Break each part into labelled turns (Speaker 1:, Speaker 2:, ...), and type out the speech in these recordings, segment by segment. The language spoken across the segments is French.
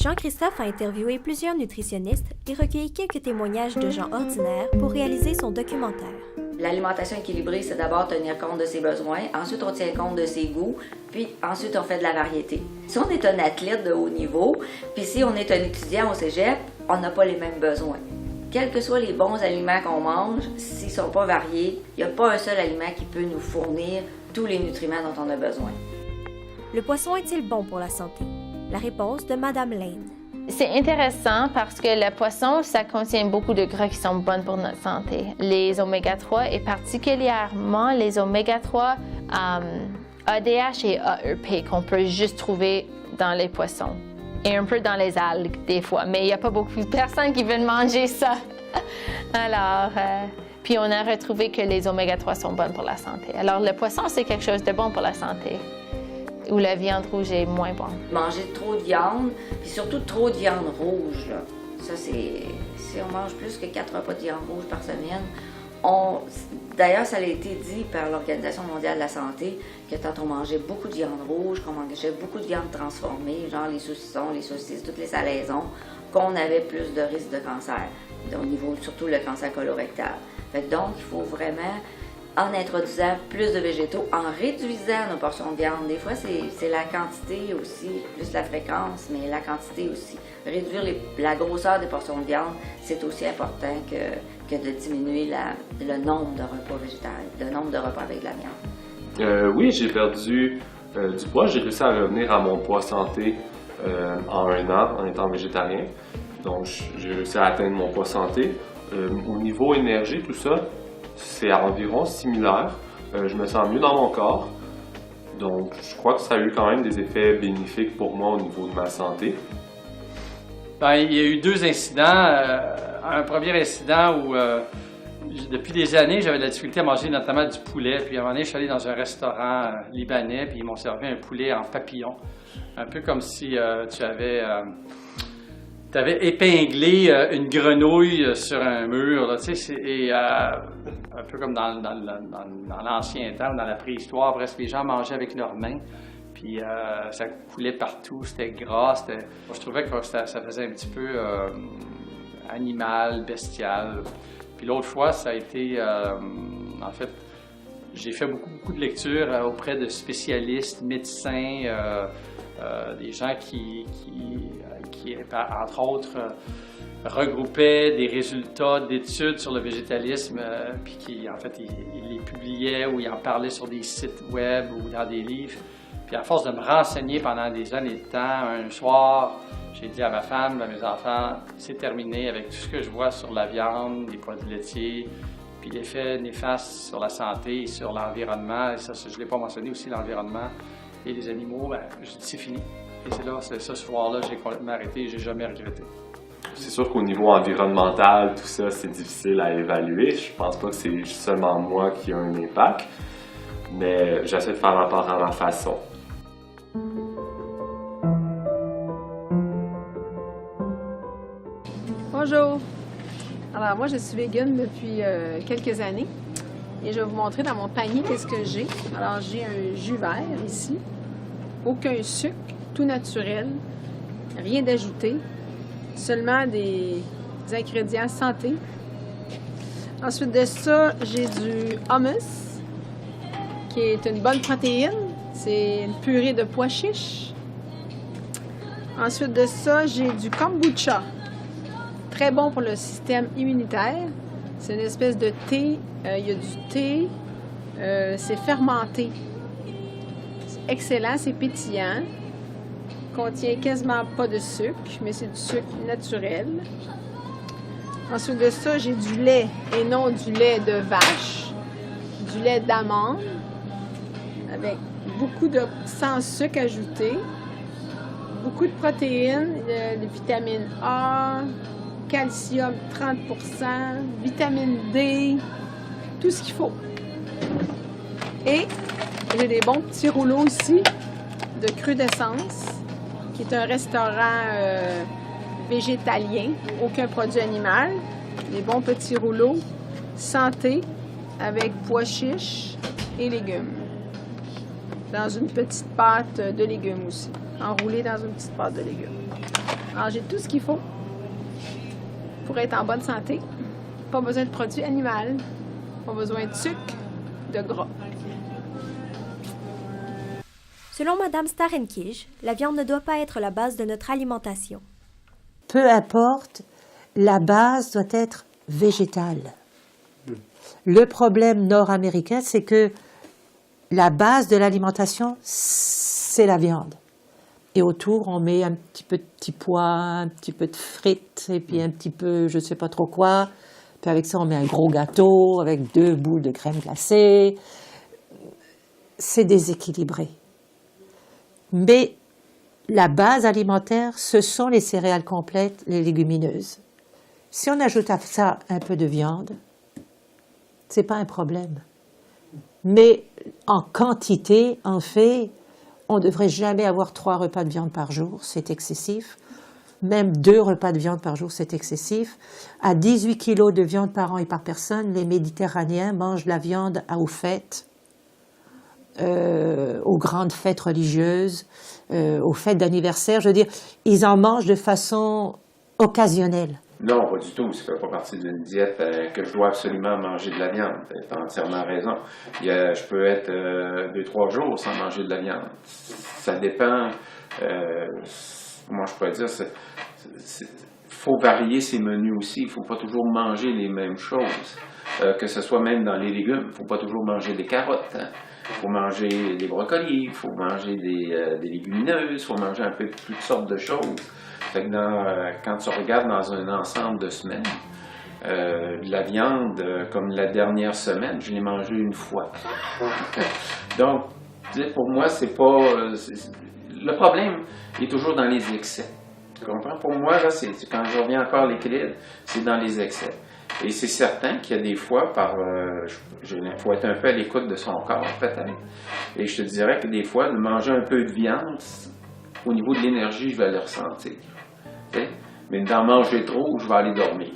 Speaker 1: Jean-Christophe a interviewé plusieurs nutritionnistes et recueilli quelques témoignages de gens ordinaires pour réaliser son documentaire.
Speaker 2: L'alimentation équilibrée, c'est d'abord tenir compte de ses besoins, ensuite on tient compte de ses goûts, puis ensuite on fait de la variété. Si on est un athlète de haut niveau, puis si on est un étudiant au cégep, on n'a pas les mêmes besoins. Quels que soient les bons aliments qu'on mange, s'ils ne sont pas variés, il n'y a pas un seul aliment qui peut nous fournir tous les nutriments dont on a besoin.
Speaker 1: Le poisson est-il bon pour la santé? La réponse de Madame Lane.
Speaker 3: C'est intéressant parce que le poisson, ça contient beaucoup de gras qui sont bons pour notre santé. Les oméga-3 et particulièrement les oméga-3 ADH et AEP qu'on peut juste trouver dans les poissons et un peu dans les algues des fois, mais il n'y a pas beaucoup de personnes qui veulent manger ça. Alors, puis on a retrouvé que les oméga-3 sont bonnes pour la santé. Alors le poisson, c'est quelque chose de bon pour la santé. Ou la viande rouge est moins bonne.
Speaker 2: Manger trop de viande, puis surtout trop de viande rouge, là. Ça, c'est... Si on mange plus que 4 repas de viande rouge par semaine, D'ailleurs, ça a été dit par l'Organisation mondiale de la santé que quand on mangeait beaucoup de viande rouge, qu'on mangeait beaucoup de viande transformée, genre les saucissons, les saucisses, toutes les salaisons, qu'on avait plus de risque de cancer, au niveau surtout le cancer colorectal. Donc, il faut vraiment, en introduisant plus de végétaux, en réduisant nos portions de viande. Des fois, c'est la quantité aussi, plus la fréquence, mais la quantité aussi. Réduire la grosseur des portions de viande, c'est aussi important que de diminuer le nombre de repas végétariens, le nombre de repas avec de la viande.
Speaker 4: Oui, j'ai perdu du poids. J'ai réussi à revenir à mon poids santé en 1 an en étant végétarien. Donc, j'ai réussi à atteindre mon poids santé. Au niveau énergie, tout ça, c'est environ similaire. Je me sens mieux dans mon corps. Donc, je crois que ça a eu quand même des effets bénéfiques pour moi au niveau de ma santé.
Speaker 5: Ben, il y a eu 2 incidents. Un premier incident où, depuis des années, j'avais de la difficulté à manger notamment du poulet. Puis à un moment donné, je suis allé dans un restaurant libanais, puis ils m'ont servi un poulet en papillon. Un peu comme si tu avais épinglé une grenouille sur un mur, là, tu sais, et un peu comme dans l'ancien temps, dans la préhistoire, presque les gens mangeaient avec leurs mains, puis ça coulait partout, c'était gras, je trouvais que ça faisait un petit peu animal, bestial. Puis l'autre fois, ça a été, en fait, j'ai fait beaucoup de lectures auprès de spécialistes, médecins, des gens qui entre autres, regroupaient des résultats d'études sur le végétalisme, puis qui, en fait, ils les publiaient ou ils en parlaient sur des sites web ou dans des livres. Puis à force de me renseigner pendant des années de temps, un soir, j'ai dit à ma femme, à mes enfants, c'est terminé avec tout ce que je vois sur la viande, les produits laitiers, puis l'effet néfaste sur la santé et sur l'environnement. Et ça, je ne l'ai pas mentionné aussi, l'environnement et les animaux, ben, je dis c'est fini. Et c'est là, ce soir-là, j'ai complètement arrêté et j'ai jamais regretté.
Speaker 4: C'est sûr qu'au niveau environnemental, tout ça, c'est difficile à évaluer. Je pense pas que c'est seulement moi qui ai un impact, mais j'essaie de faire ma part à ma façon.
Speaker 6: Bonjour! Alors moi, je suis végane depuis quelques années et je vais vous montrer dans mon panier qu'est-ce que j'ai. Alors j'ai un jus vert ici, aucun sucre, tout naturel, rien d'ajouté, seulement des ingrédients santé. Ensuite de ça, j'ai du hummus, qui est une bonne protéine. C'est une purée de pois chiches. Ensuite de ça, j'ai du kombucha, très bon pour le système immunitaire. C'est une espèce de thé, il y a du thé, c'est fermenté. C'est excellent, c'est pétillant. Contient quasiment pas de sucre, mais c'est du sucre naturel. Ensuite de ça, j'ai du lait et non du lait de vache, du lait d'amande avec beaucoup de sans sucre ajouté, beaucoup de protéines, de vitamine A, calcium 30%, vitamine D, tout ce qu'il faut. Et j'ai des bons petits rouleaux ici de crudescence, qui est un restaurant végétalien, aucun produit animal, des bons petits rouleaux, santé, avec pois chiches et légumes, dans une petite pâte de légumes aussi. enroulé dans une petite pâte de légumes. Alors, j'ai tout ce qu'il faut pour être en bonne santé. Pas besoin de produits animaux, pas besoin de sucre, de gras.
Speaker 1: Selon Mme Starenkij, la viande ne doit pas être la base de notre alimentation.
Speaker 7: Peu importe, la base doit être végétale. Le problème nord-américain, c'est que la base de l'alimentation, c'est la viande. Et autour, on met un petit peu de petits pois, un petit peu de frites, et puis un petit peu, je ne sais pas trop quoi. Puis avec ça, on met un gros gâteau avec 2 boules de crème glacée. C'est déséquilibré. Mais la base alimentaire, ce sont les céréales complètes, les légumineuses. Si on ajoute à ça un peu de viande, c'est pas un problème. Mais en quantité, en fait, on ne devrait jamais avoir 3 repas de viande par jour, c'est excessif. Même 2 repas de viande par jour, c'est excessif. À 18 kilos de viande par an et par personne, les Méditerranéens mangent de la viande aux fêtes, aux grandes fêtes religieuses, aux fêtes d'anniversaire. Je veux dire, ils en mangent de façon occasionnelle.
Speaker 8: Non, pas du tout. Ça ne fait pas partie d'une diète que je dois absolument manger de la viande. Tu as entièrement raison. Je peux être 2-3 jours sans manger de la viande. Ça dépend. Comment je pourrais dire? Il faut varier ses menus aussi. Il ne faut pas toujours manger les mêmes choses. Que ce soit même dans les légumes. Il ne faut pas toujours manger des carottes. Il faut manger des brocolis. Il faut manger des légumineuses. Il faut manger un peu toutes sortes de choses. Fait que quand tu regardes dans un ensemble de semaines, de la viande, comme la dernière semaine, je l'ai mangée 1 fois. Donc, pour moi, c'est pas... le problème est toujours dans les excès. Tu comprends? Pour moi, là, quand je reviens encore à l'équilibre, c'est dans les excès. Et c'est certain qu'il y a des fois, il faut être un peu à l'écoute de son corps, peut-être. Et je te dirais que des fois, de manger un peu de viande, au niveau de l'énergie, je vais le ressentir. Okay? Mais d'en manger trop, je vais aller dormir.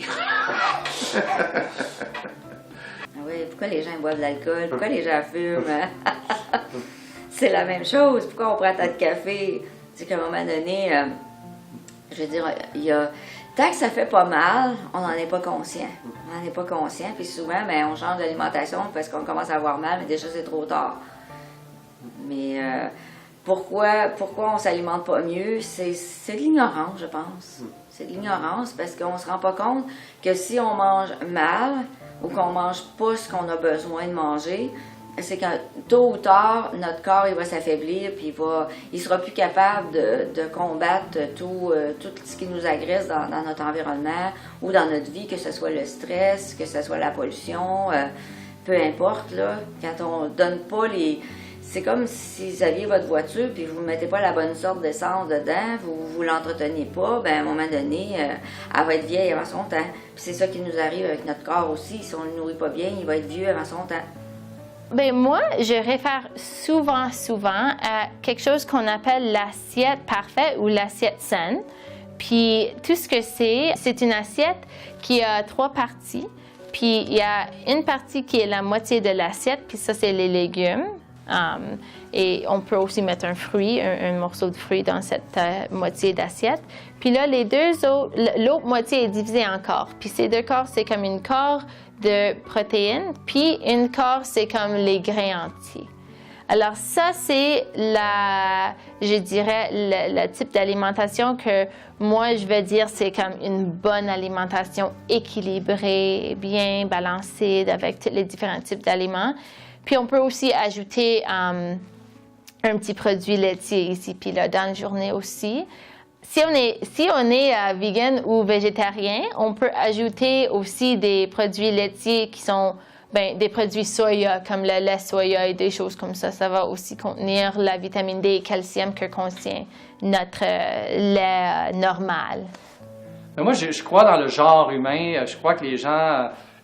Speaker 2: Oui, pourquoi les gens boivent de l'alcool? Pourquoi les gens fument? C'est la même chose. Pourquoi on prend tant de café? C'est qu'à un moment donné, je veux dire, tant que ça fait pas mal, on n'en est pas conscient. On n'en est pas conscient. Puis souvent, on change d'alimentation parce qu'on commence à avoir mal, mais déjà c'est trop tard. Mais pourquoi on ne s'alimente pas mieux? C'est de l'ignorance, je pense. C'est de l'ignorance parce qu'on ne se rend pas compte que si on mange mal ou qu'on ne mange pas ce qu'on a besoin de manger, c'est que tôt ou tard, notre corps il va s'affaiblir puis il sera plus capable de combattre tout ce qui nous agresse dans notre environnement ou dans notre vie, que ce soit le stress, que ce soit la pollution, peu importe, là, quand on donne pas les... C'est comme si vous aviez votre voiture puis vous ne mettez pas la bonne sorte d'essence dedans, vous ne l'entretenez pas, à un moment donné, elle va être vieille avant son temps. Puis c'est ça qui nous arrive avec notre corps aussi. Si on ne le nourrit pas bien, il va être vieux avant son temps.
Speaker 3: Moi, je réfère souvent à quelque chose qu'on appelle l'assiette parfaite ou l'assiette saine. Puis tout ce que c'est une assiette qui a 3 parties. Puis il y a une partie qui est la moitié de l'assiette, puis ça, c'est les légumes. Et on peut aussi mettre un fruit, un morceau de fruit dans cette moitié d'assiette. Puis là, l'autre moitié est divisée en corps. Puis ces 2 corps, c'est comme une corps de protéines, puis une corps, c'est comme les grains entiers. Alors ça, c'est je dirais, le type d'alimentation que moi, je vais dire, c'est comme une bonne alimentation équilibrée, bien balancée, avec tous les différents types d'aliments. Puis on peut aussi ajouter un petit produit laitier ici, puis là, dans la journée aussi. Si on est vegan ou végétarien, on peut ajouter aussi des produits laitiers qui sont des produits soya, comme le lait soya et des choses comme ça. Ça va aussi contenir la vitamine D et calcium que contient notre lait normal.
Speaker 5: Mais moi, je crois dans le genre humain. Je crois que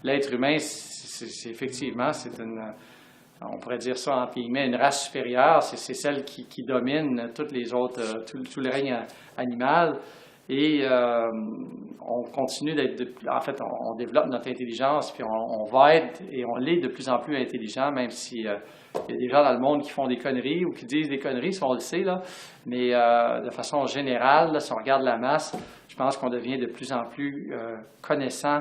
Speaker 5: l'être humain, effectivement, c'est on pourrait dire ça entre guillemets, une race supérieure. C'est celle qui domine toutes les autres, tout le règne animal. Et on continue en fait, on développe notre intelligence, puis on va être, et on l'est de plus en plus intelligent, même si il y a des gens dans le monde qui font des conneries ou qui disent des conneries, si on le sait, là. Mais de façon générale, là, si on regarde la masse, je pense qu'on devient de plus en plus connaissant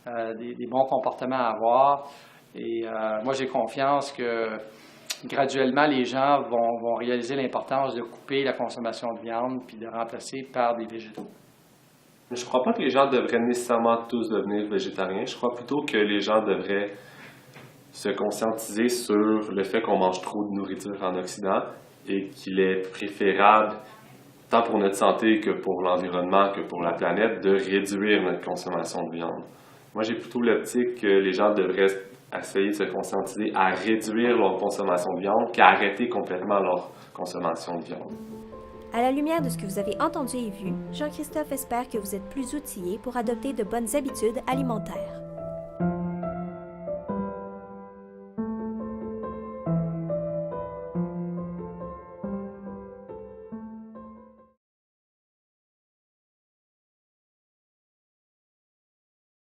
Speaker 5: des bons comportements à avoir. Et moi, j'ai confiance que graduellement, les gens vont réaliser l'importance de couper la consommation de viande puis de remplacer par des végétaux.
Speaker 4: Je ne crois pas que les gens devraient nécessairement tous devenir végétariens. Je crois plutôt que les gens devraient se conscientiser sur le fait qu'on mange trop de nourriture en Occident et qu'il est préférable, tant pour notre santé que pour l'environnement, que pour la planète, de réduire notre consommation de viande. Moi, j'ai plutôt l'optique que les gens devraient essayer de se conscientiser à réduire leur consommation de viande qu'à arrêter complètement leur consommation de viande.
Speaker 1: À la lumière de ce que vous avez entendu et vu, Jean-Christophe espère que vous êtes plus outillé pour adopter de bonnes habitudes alimentaires.